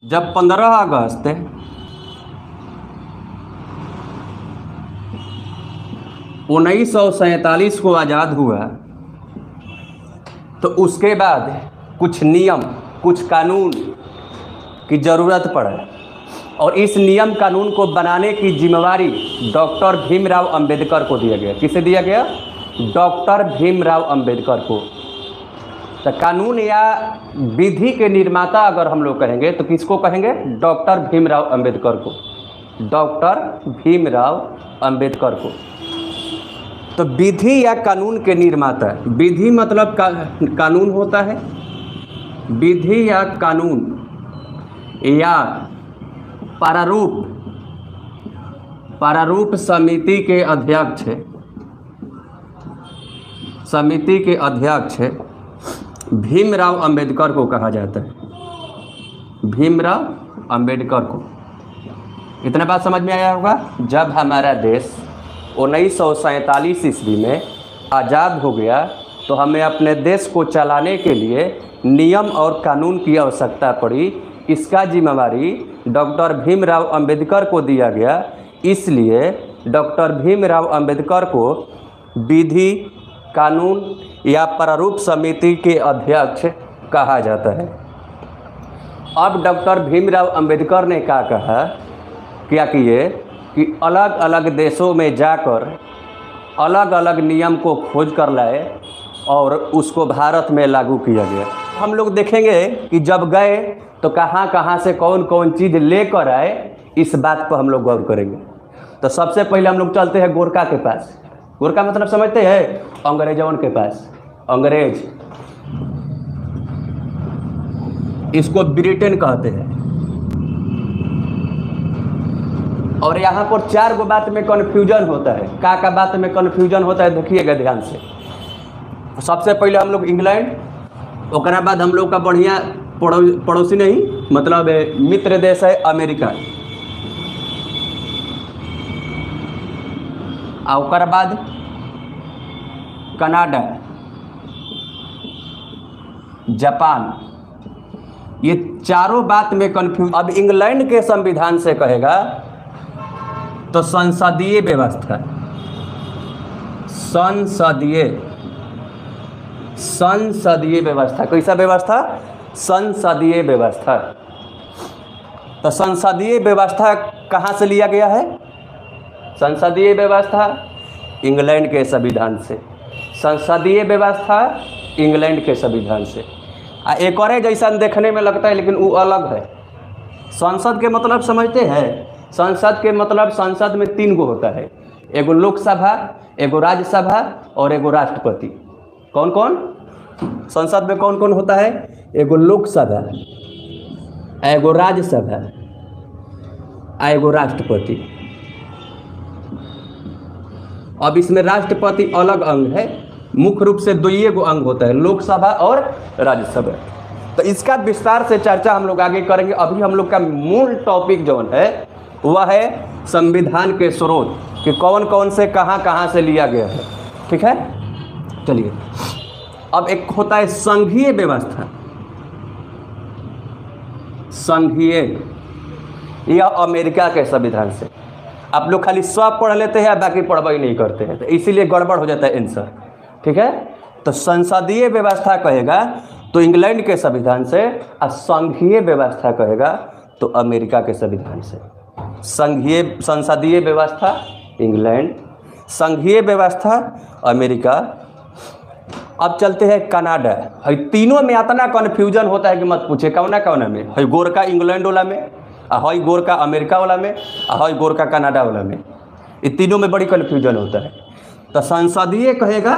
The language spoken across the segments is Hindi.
जब 15 अगस्त 1947 को आज़ाद हुआ तो उसके बाद कुछ नियम, कुछ कानून की ज़रूरत पड़ा और इस नियम कानून को बनाने की जिम्मेवारी डॉक्टर भीमराव अंबेडकर को दिया गया। किसे दिया गया? डॉक्टर भीमराव अंबेडकर को। तो कानून या विधि के निर्माता अगर हम लोग कहेंगे तो किसको कहेंगे? डॉक्टर भीमराव अंबेडकर को। डॉक्टर भीमराव अंबेडकर को। तो विधि या कानून के निर्माता, विधि मतलब कानून होता है। विधि या कानून या प्रारूप समिति के अध्यक्ष, भीमराव अंबेडकर को कहा जाता है। भीमराव अंबेडकर को। इतना बात समझ में आया होगा। जब हमारा देश 1947 ईस्वी में आज़ाद हो गया तो हमें अपने देश को चलाने के लिए नियम और कानून की आवश्यकता पड़ी। इसका जिम्मेवारी डॉक्टर भीमराव अंबेडकर को दिया गया। इसलिए डॉक्टर भीमराव अंबेडकर को विधि, कानून या प्रारूप समिति के अध्यक्ष कहा जाता है। अब डॉक्टर भीमराव अंबेडकर ने क्या किए कि अलग अलग देशों में जाकर अलग अलग नियम को खोज कर लाए और उसको भारत में लागू किया गया। हम लोग देखेंगे कि जब गए तो कहाँ कहाँ से कौन कौन चीज़ लेकर आए, इस बात पर हम लोग गौर करेंगे। तो सबसे पहले हम लोग चलते हैं गोरखा के पास। गोरखा मतलब समझते हैं? अंग्रेजों के पास। अंग्रेज, इसको ब्रिटेन कहते हैं। और यहाँ पर 4 गो बात में कन्फ्यूजन होता है। का बात में कन्फ्यूजन होता है देखिएगा ध्यान से। सबसे पहले हम लोग इंग्लैंड, उसके बाद हम लोग का बढ़िया पड़ोसी नहीं मतलब मित्र देश है अमेरिका, और उसके बाद कनाडा, जापान। ये चारों बात में कन्फ्यूज। अब इंग्लैंड के संविधान से कहेगा तो संसदीय व्यवस्था, संसदीय व्यवस्था। कैसा व्यवस्था? संसदीय व्यवस्था। तो संसदीय व्यवस्था कहाँ से लिया गया है? संसदीय व्यवस्था इंग्लैंड के संविधान से। संसदीय व्यवस्था इंग्लैंड के संविधान से। एक और है जैसा देखने में लगता है लेकिन वो अलग है। संसद के मतलब समझते हैं? संसद के मतलब संसद में 3 गो होता है। एगो लोकसभा, एगो राज्यसभा और एगो राष्ट्रपति। कौन कौन संसद में कौन कौन होता है? एगो लोकसभा, एगो राज्यसभा, एगो राष्ट्रपति। अब इसमें राष्ट्रपति अलग अंग है। मुख्य रूप से 2 गो अंग होता है, लोकसभा और राज्यसभा। तो इसका विस्तार से चर्चा हम लोग आगे करेंगे। अभी हम लोग का मूल टॉपिक जो है वह है संविधान के स्रोत, कि कौन कौन से कहाँ से लिया गया है। ठीक है, चलिए। अब एक होता है संघीय व्यवस्था। संघीय, यह अमेरिका के संविधान से। आप लोग खाली सब पढ़ लेते हैं, बाकी पढ़वा ही नहीं करते हैं, तो इसीलिए गड़बड़ हो जाता है आंसर। ठीक है, तो संसदीय व्यवस्था कहेगा तो इंग्लैंड के संविधान से, और संघीय व्यवस्था कहेगा तो अमेरिका के संविधान से। संसदीय व्यवस्था इंग्लैंड, संघीय व्यवस्था अमेरिका। अब चलते हैं कनाडा। है तीनों में इतना कन्फ्यूजन होता है कि मत पूछे। कौना में है? गोरखा इंग्लैंड वाला में, है गोरखा अमेरिका वाला में, है गोरखा कनाडा वाला में। ये तीनों में बड़ी कन्फ्यूजन होता है। तो संसदीय कहेगा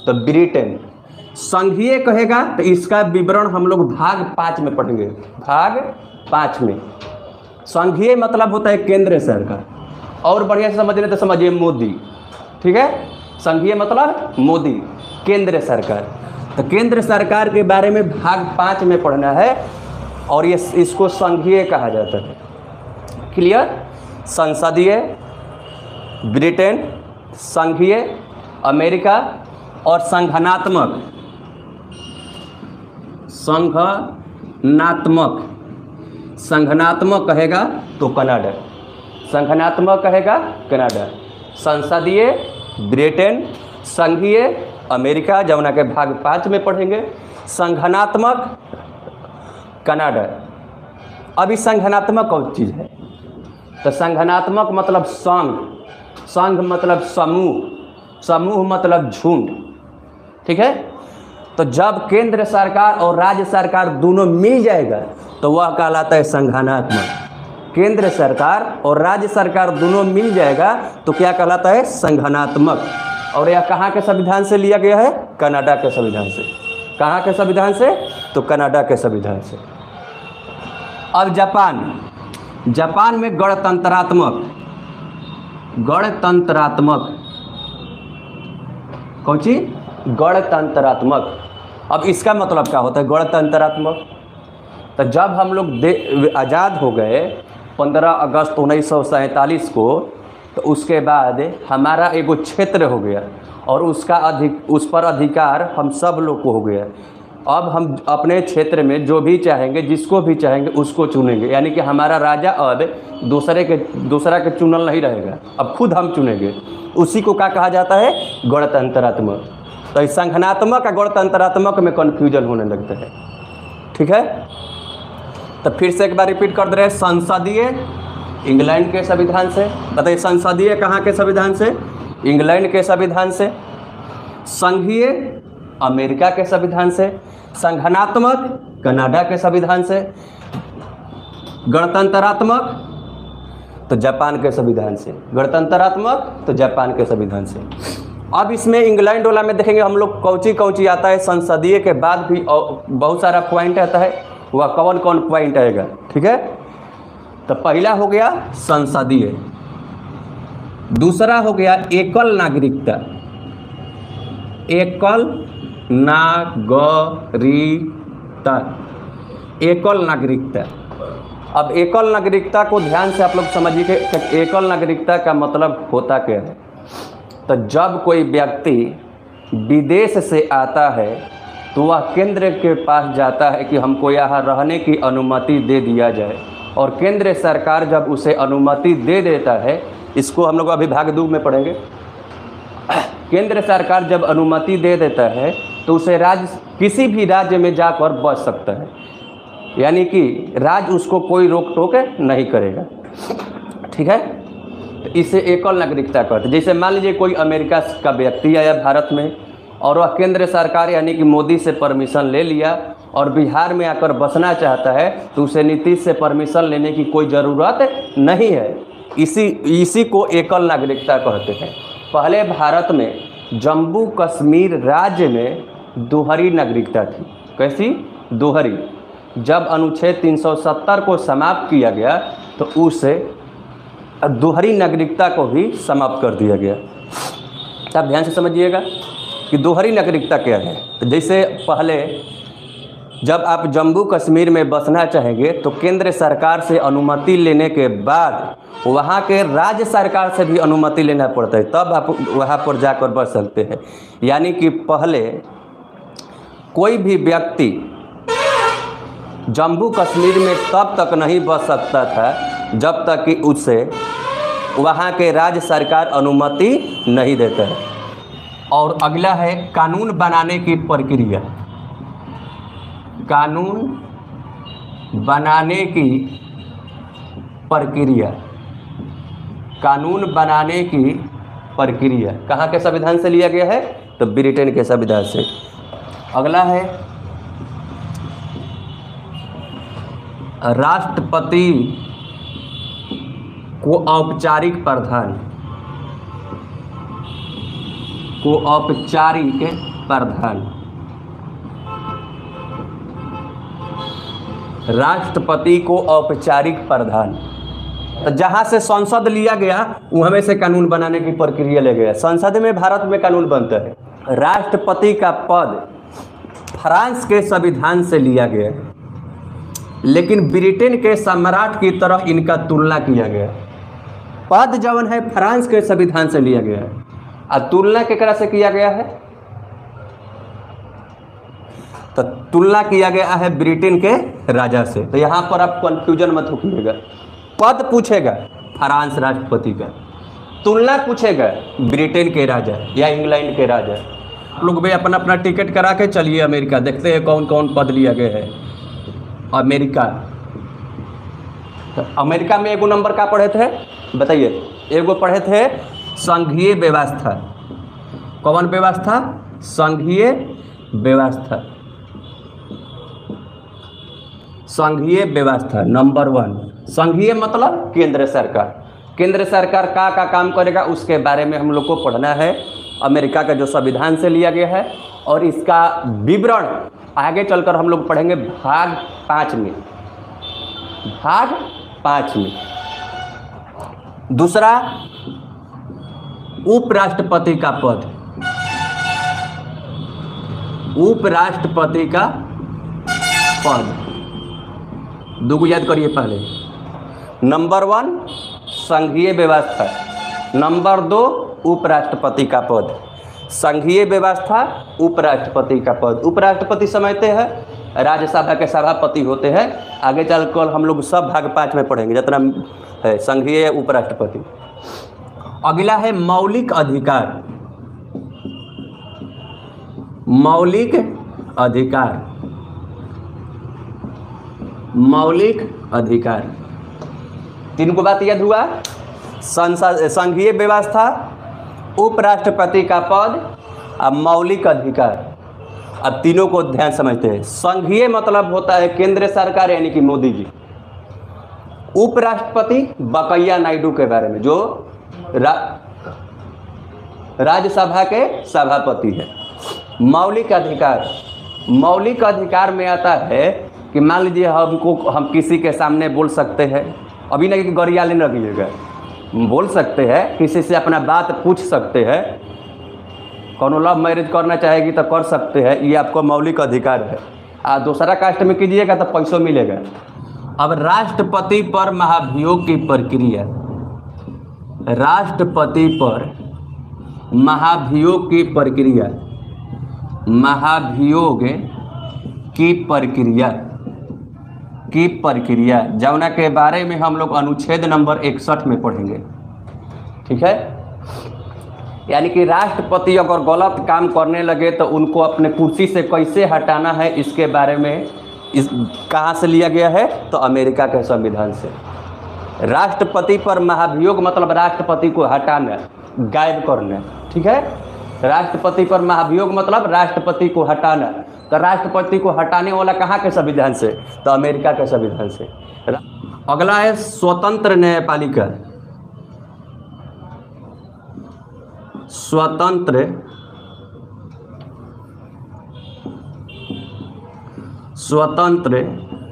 तो ब्रिटेन, संघीय कहेगा तो इसका विवरण हम लोग भाग 5 में पढ़ेंगे। भाग 5 में संघीय मतलब होता है केंद्र सरकार। और बढ़िया से समझ लेते, समझिए मोदी। ठीक है, संघीय मतलब मोदी, केंद्र सरकार। तो केंद्र सरकार के बारे में भाग 5 में पढ़ना है और ये इसको संघीय कहा जाता है। क्लियर? संसदीय ब्रिटेन, संघीय अमेरिका और संघनात्मक संगठनात्मक कहेगा तो कनाडा, संगठनात्मक कहेगा कनाडा, संसदीय ब्रिटेन, संघीय अमेरिका, जमुना के भाग 5 में पढ़ेंगे, संगठनात्मक कनाडा। अभी संगठनात्मक कौन चीज़ है? तो संगठनात्मक मतलब संघ, संघ मतलब समूह, समूह मतलब झुंड, ठीक है। तो जब केंद्र सरकार और राज्य सरकार दोनों मिल जाएगा तो वह कहलाता है संगठनात्मक। केंद्र सरकार और राज्य सरकार दोनों मिल जाएगा तो क्या कहलाता है? संगठनात्मक। और यह कहाँ के संविधान से लिया गया है? कनाडा के संविधान से। कहाँ के संविधान से? तो कनाडा के संविधान से। अब जापान, जापान में गणतंत्रात्मक, गणतंत्रात्मक कौन सी? गणतंत्रात्मक। अब इसका मतलब क्या होता है गणतंत्रात्मक? तो जब हम लोग आज़ाद हो गए 15 अगस्त 1947 को, तो उसके बाद हमारा एगो क्षेत्र हो गया और उसका उस पर अधिकार हम सब लोग को हो गया। अब हम अपने क्षेत्र में जो भी चाहेंगे, जिसको भी चाहेंगे उसको चुनेंगे, यानी कि हमारा राजा अब दूसरा के चुनल नहीं रहेगा, अब खुद हम चुनेंगे। उसी को क्या कहा जाता है? गणतंत्रात्मक। तो इस संगठनात्मक और गणतंत्रात्मक में कन्फ्यूजन होने लगता है, ठीक है। तो फिर से एक बार रिपीट कर दे रहे हैं। संसदीय इंग्लैंड के संविधान से, बताइए संसदीय कहाँ के संविधान से? इंग्लैंड के संविधान से। संघीय अमेरिका के संविधान से। संगठनात्मक कनाडा के संविधान से। गणतंत्रात्मक तो जापान के संविधान से। गणतंत्रात्मक तो जापान के संविधान से। अब इसमें इंग्लैंड वाला में देखेंगे हम लोग कौची आता है। संसदीय के बाद भी बहुत सारा पॉइंट आता है, वह कौन कौन पॉइंट आएगा, ठीक है। तो पहला हो गया संसदीय, दूसरा हो गया एकल नागरिकता, एकल नागरिकता, एकल नागरिकता। अब एकल नागरिकता को ध्यान से आप लोग समझिए कि एकल नागरिकता का मतलब होता क्या है। तो जब कोई व्यक्ति विदेश से आता है तो वह केंद्र के पास जाता है कि हमको यहाँ रहने की अनुमति दे दिया जाए, और केंद्र सरकार जब उसे अनुमति दे देता है, इसको हम लोग अभी भाग 2 में पढ़ेंगे। केंद्र सरकार जब अनुमति दे देता है तो उसे किसी भी राज्य में जाकर बस सकता है, यानी कि राज्य उसको कोई रोक टोक नहीं करेगा, ठीक है। तो इसे एकल नागरिकता कहते हैं। जैसे मान लीजिए कोई अमेरिका का व्यक्ति आया भारत में और वह केंद्र सरकार यानी कि मोदी से परमिशन ले लिया और बिहार में आकर बसना चाहता है, तो उसे नीतीश से परमिशन लेने की कोई ज़रूरत नहीं है। इसी को एकल नागरिकता कहते हैं। पहले भारत में जम्मू कश्मीर राज्य में दोहरी नागरिकता थी। कैसी? दोहरी। जब अनुच्छेद 370 को समाप्त किया गया तो उसे दोहरी नागरिकता को भी समाप्त कर दिया गया। आप ध्यान से समझिएगा कि दोहरी नागरिकता क्या है। तो जैसे पहले जब आप जम्मू कश्मीर में बसना चाहेंगे तो केंद्र सरकार से अनुमति लेने के बाद वहाँ के राज्य सरकार से भी अनुमति लेना पड़ता है, तब आप वहाँ पर जाकर बस सकते हैं। यानी कि पहले कोई भी व्यक्ति जम्मू कश्मीर में तब तक नहीं बस सकता था जब तक कि उससे वहाँ के राज्य सरकार अनुमति नहीं देता है। और अगला है कानून बनाने की प्रक्रिया। कानून बनाने की प्रक्रिया, कानून बनाने की प्रक्रिया कहाँ के संविधान से लिया गया है? तो ब्रिटेन के संविधान से। अगला है राष्ट्रपति को औपचारिक प्रधान, को औपचारिक प्रधान। राष्ट्रपति को औपचारिक प्रधान। तो जहाँ से संसद लिया गया वहाँ में से कानून बनाने की प्रक्रिया ले गया। संसद में भारत में कानून बनता है। राष्ट्रपति का पद फ्रांस के संविधान से लिया गया है, लेकिन ब्रिटेन के सम्राट की तरह इनका तुलना किया गया। पद जवन है फ्रांस के संविधान से लिया गया है और तुलना केकरा से किया गया है? तो तो तुलना किया गया है ब्रिटेन के राजा से। तो यहाँ पर आप कंफ्यूजन मत होइएगा। पद पूछेगा फ्रांस राष्ट्रपति का, तुलना पूछेगा ब्रिटेन के राजा या इंग्लैंड के राजा। लोग भाई अपना अपना टिकट करा के चलिए अमेरिका, देखते हैं कौन कौन पद लिया गया है। अमेरिका, तो अमेरिका में एगो नंबर का पढ़े थे बताइए? एगो पढ़े थे संघीय व्यवस्था। कौन व्यवस्था? संघीय व्यवस्था। संघीय व्यवस्था नंबर 1। संघीय मतलब केंद्र सरकार। केंद्र सरकार का काम करेगा उसके बारे में हम लोग को पढ़ना है। अमेरिका का जो संविधान से लिया गया है, और इसका विवरण आगे चलकर हम लोग पढ़ेंगे भाग 5 में। भाग 5 में। दूसरा, उपराष्ट्रपति का पद। उपराष्ट्रपति का पद दो याद करिए पहले। नंबर 1 संघीय व्यवस्था, नंबर 2 उपराष्ट्रपति का पद। संघीय व्यवस्था, उपराष्ट्रपति का पद। उपराष्ट्रपति समझते हैं राज्यसभा के सभापति होते हैं। आगे चलकर हम लोग सब भाग 5 में पढ़ेंगे जितना है संघीय उपराष्ट्रपति। अगला है मौलिक अधिकार। मौलिक अधिकार, मौलिक अधिकार। 3 को बात याद हुआ? संघीय व्यवस्था, उपराष्ट्रपति का पद और मौलिक अधिकार। अब तीनों को ध्यान समझते हैं। संघीय मतलब होता है केंद्र सरकार यानी कि मोदी जी। उपराष्ट्रपति बकैया नायडू के बारे में, जो राज्यसभा के सभापति है। मौलिक अधिकार, मौलिक अधिकार में आता है कि मान लीजिए हम किसी के सामने बोल सकते हैं, अभी नहीं कि गरियाले न रखिएगा, बोल सकते हैं, किसी से अपना बात पूछ सकते हैं। कौन लव मैरिज करना चाहेगी तो कर सकते हैं, ये आपको मौलिक अधिकार है। दूसरा कास्ट में कीजिएगा तो पैसों मिलेगा। अब राष्ट्रपति पर महाभियोग की प्रक्रिया, राष्ट्रपति पर महाभियोग की प्रक्रिया, महाभियोग की प्रक्रिया जौना के बारे में हम लोग अनुच्छेद नंबर 61 में पढ़ेंगे। ठीक है, यानी कि राष्ट्रपति अगर गलत काम करने लगे तो उनको अपने कुर्सी से कैसे हटाना है, इसके बारे में कहाँ से लिया गया है? तो अमेरिका के संविधान से। राष्ट्रपति पर महाभियोग मतलब राष्ट्रपति को हटाना, गायब करना। ठीक है, राष्ट्रपति पर महाभियोग मतलब राष्ट्रपति को हटाना। तो राष्ट्रपति को हटाने वाला कहाँ के संविधान से? तो अमेरिका के संविधान से। अगला है स्वतंत्र न्यायपालिका। स्वतंत्र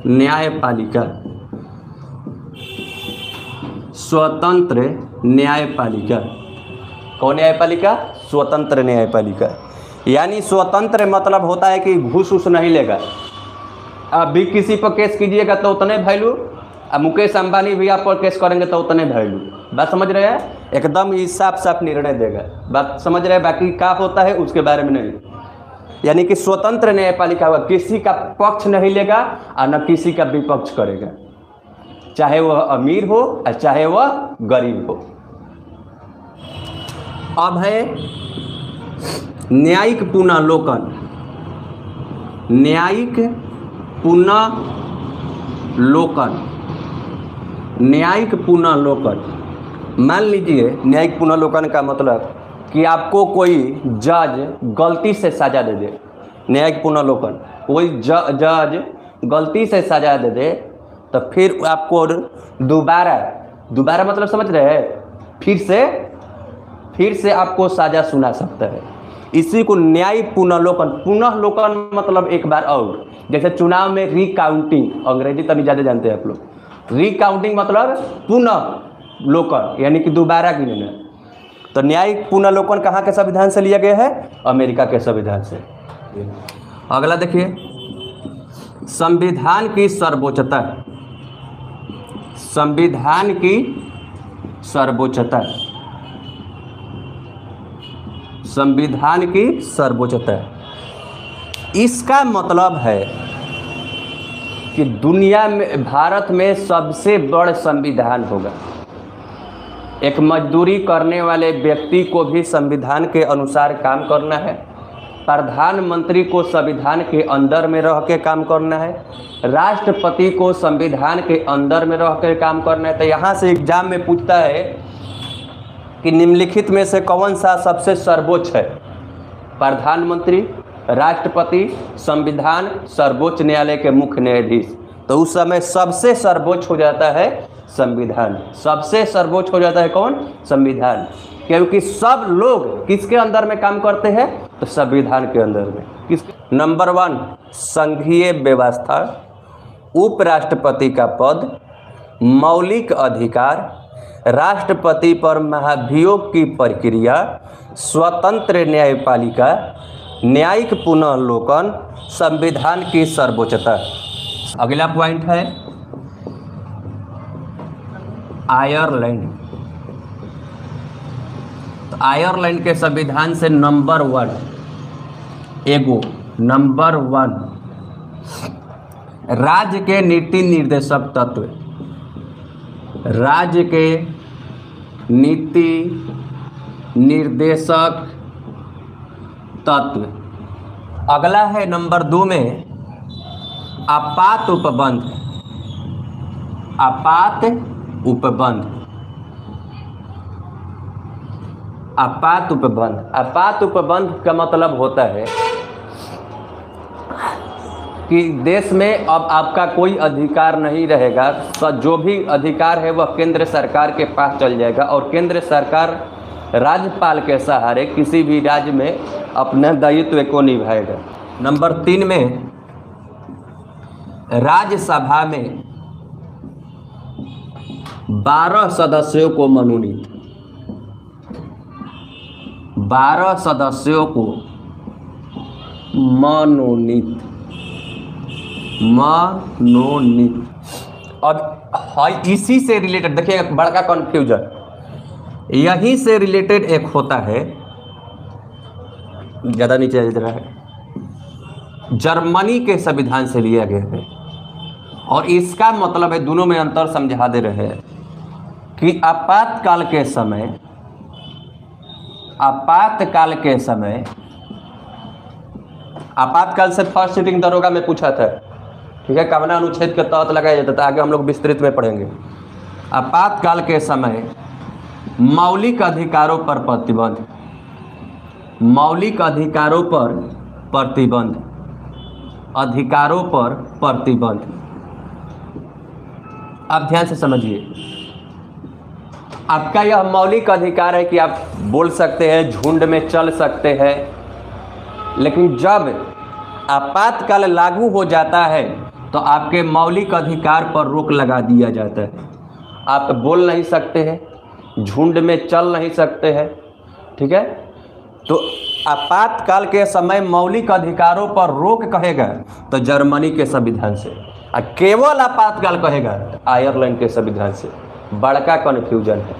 न्यायपालिका, स्वतंत्र न्यायपालिका। कौन न्यायपालिका? स्वतंत्र न्यायपालिका। यानी स्वतंत्र मतलब होता है कि घूस उस नहीं लेगा। अभी किसी पर केस कीजिएगा तो उतने वैल्यू, अब मुकेश अंबानी भी आप पर केस करेंगे तो उतने वैल्यू। बात समझ रहे हैं? एकदम ही साफ साफ निर्णय देगा। बात समझ रहे हैं? बाकी क्या होता है उसके बारे में नहीं। यानी कि स्वतंत्र न्यायपालिका हुआ, किसी का पक्ष नहीं लेगा और न किसी का विपक्ष करेगा, चाहे वह अमीर हो और चाहे वह गरीब हो। अब है न्यायिक पुनर्लोकन। न्यायिक पुनर्लोकन, न्यायिक पुनर्लोकन। मान लीजिए न्यायिक पुनर्लोकन का मतलब कि आपको कोई जज गलती से सजा दे दे। न्यायिक पुनर्लोकन, कोई जज गलती से सजा दे दे तो फिर आपको दोबारा मतलब समझ रहे हैं, फिर से आपको सजा सुना सकता है। इसी को न्यायिक पुनर्लोकन। पुनर्लोकन मतलब एक बार और, जैसे चुनाव में रिकाउंटिंग, अंग्रेजी तो नहीं ज़्यादा जानते हैं आप लोग। रिकाउंटिंग मतलब पुनर्लोकन यानी कि दोबारा गिनना। तो न्यायिक पुनर्लोकन कहाँ के संविधान से लिया गया है? अमेरिका के संविधान से। अगला देखिए, संविधान की सर्वोच्चता। संविधान की सर्वोच्चता, संविधान की सर्वोच्चता। इसका मतलब है कि दुनिया में, भारत में सबसे बड़ा संविधान होगा। एक मजदूरी करने वाले व्यक्ति को भी संविधान के अनुसार काम करना है, प्रधानमंत्री को संविधान के अंदर में रह के काम करना है, राष्ट्रपति को संविधान के अंदर में रह के काम करना है। तो यहाँ से एग्जाम में पूछता है कि निम्नलिखित में से कौन सा सबसे सर्वोच्च है? प्रधानमंत्री, राष्ट्रपति, संविधान, सर्वोच्च न्यायालय के मुख्य न्यायाधीश। तो उस समय सबसे सर्वोच्च हो जाता है संविधान। सबसे सर्वोच्च हो जाता है कौन? संविधान। क्योंकि सब लोग किसके अंदर में काम करते हैं? तो संविधान के अंदर में। नंबर 1, संघीय व्यवस्था, उपराष्ट्रपति का पद, मौलिक अधिकार, राष्ट्रपति पर महाभियोग की प्रक्रिया, स्वतंत्र न्यायपालिका, न्यायिक पुनर्लोकन, संविधान की सर्वोच्चता। अगला पॉइंट है आयरलैंड। तो आयरलैंड के संविधान से नंबर 1, राज्य के नीति निर्देशक तत्व, राज्य के नीति निर्देशक तत्व। अगला है नंबर 2 में आपात उपबंध। आपात उपबंध, आपात उपबंध। आपात उपबंध का मतलब होता है कि देश में अब आपका कोई अधिकार नहीं रहेगा, तो जो भी अधिकार है वह केंद्र सरकार के पास चल जाएगा और केंद्र सरकार राज्यपाल के सहारे किसी भी राज्य में अपने दायित्व को निभाएगा। नंबर 3 में राज्यसभा में 12 सदस्यों को मनोनीत, 12 सदस्यों को मनोनीत। और इसी से रिलेटेड देखिए बड़का कन्फ्यूजन, यहीं से रिलेटेड एक होता है, ज़्यादा नीचे आ रहा है, जर्मनी के संविधान से लिया गया है। और इसका मतलब है, दोनों में अंतर समझा दे रहे हैं कि आपातकाल के समय आपातकाल से फर्स्ट सीटिंग दरोगा में पूछा था, ठीक है, कवना अनुच्छेद के तहत लगाया जाता था, आगे हम लोग विस्तृत में पढ़ेंगे। आपातकाल के समय मौलिक अधिकारों पर प्रतिबंध, मौलिक अधिकारों पर प्रतिबंध, अधिकारों पर प्रतिबंध। आप ध्यान से समझिए, आपका यह मौलिक अधिकार है कि आप बोल सकते हैं, झुंड में चल सकते हैं, लेकिन जब आपातकाल लागू हो जाता है तो आपके मौलिक अधिकार पर रोक लगा दिया जाता है। आप बोल नहीं सकते हैं, झुंड में चल नहीं सकते हैं, ठीक है। तो आपातकाल के समय मौलिक अधिकारों पर रोक कहेगा तो जर्मनी के संविधान से, और केवल आपातकाल कहेगा तो आयरलैंड के संविधान से। बड़का कन्फ्यूजन है।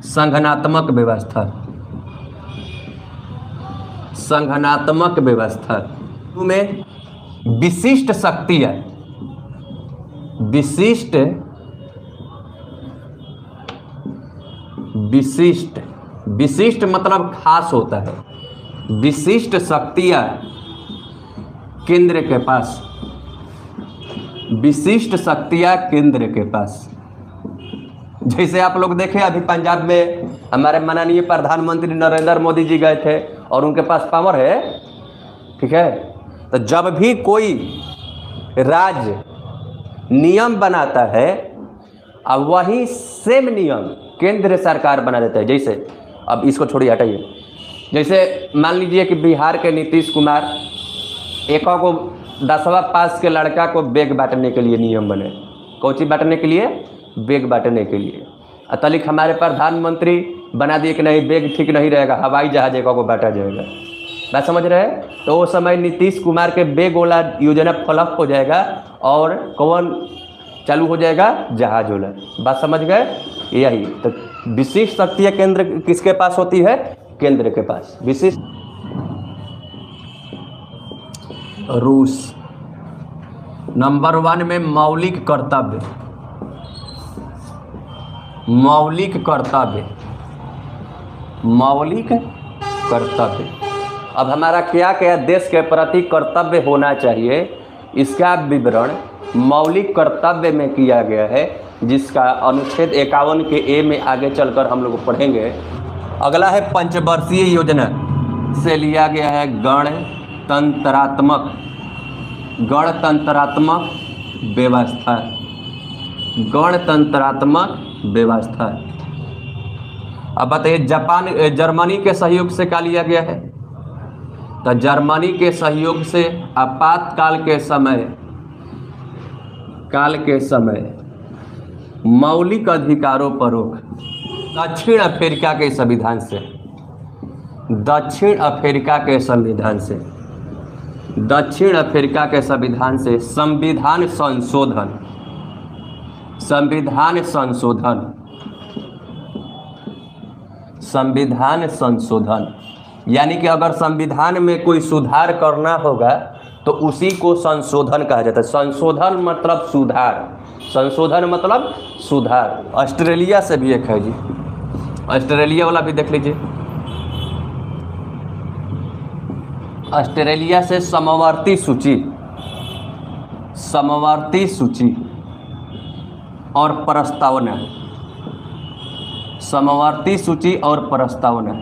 संघनात्मक व्यवस्था, संघनात्मक व्यवस्था में विशिष्ट शक्तियां, विशिष्ट विशिष्ट विशिष्ट मतलब खास होता है। विशिष्ट शक्तियां केंद्र के पास, विशिष्ट शक्तियां केंद्र के पास। जैसे आप लोग देखें, अभी पंजाब में हमारे माननीय प्रधानमंत्री नरेंद्र मोदी जी गए थे और उनके पास पावर है, ठीक है। तो जब भी कोई राज्य नियम बनाता है, अब वही सेम नियम केंद्र सरकार बना देता है। जैसे अब इसको छोड़िए, हटाइए, जैसे मान लीजिए कि बिहार के नीतीश कुमार एक को 10वां पास के लड़का को बैग बांटने के लिए नियम बने, कोची बांटने के लिए, बैग बांटने के लिए। अतलिक हमारे प्रधानमंत्री बना दिए कि नहीं, बैग ठीक नहीं रहेगा, हवाई जहाज एक को बांटा जाएगा। बात समझ रहे हैं? तो वो समय नीतीश कुमार के बैग वाला योजना फ्लॉप हो जाएगा और कौन चालू हो जाएगा? जहाज वाला। बात समझ गए? यही तो विशिष्ट शक्तियाँ केंद्र किसके पास होती है? केंद्र के पास। विशिष्ट रूस। नंबर 1 में मौलिक कर्तव्य, मौलिक कर्तव्य, मौलिक कर्तव्य। अब हमारा क्या क्या देश के प्रति कर्तव्य होना चाहिए, इसका विवरण मौलिक कर्तव्य में किया गया है, जिसका अनुच्छेद 51 के ए में आगे चलकर हम लोग पढ़ेंगे। अगला है पंचवर्षीय योजना से लिया गया है गणतंत्रात्मक व्यवस्था, गणतंत्रात्मक व्यवस्था। अब बताइए जर्मनी के सहयोग से क्या लिया गया है? तो जर्मनी के सहयोग से आपातकाल के समय मौलिक अधिकारों पर रोक। दक्षिण अफ्रीका के संविधान से, दक्षिण अफ्रीका के संविधान से, दक्षिण अफ्रीका के संविधान से संविधान संशोधन, संविधान संशोधन, संविधान संशोधन। यानी कि अगर संविधान में कोई सुधार करना होगा तो उसी को संशोधन कहा जाता है। संशोधन मतलब सुधार, संशोधन मतलब सुधार। ऑस्ट्रेलिया से भी एक है जी, ऑस्ट्रेलिया वाला भी देख लीजिए। ऑस्ट्रेलिया से समवर्ती सूची, समवर्ती सूची और प्रस्तावना, समवर्ती सूची और प्रस्तावना।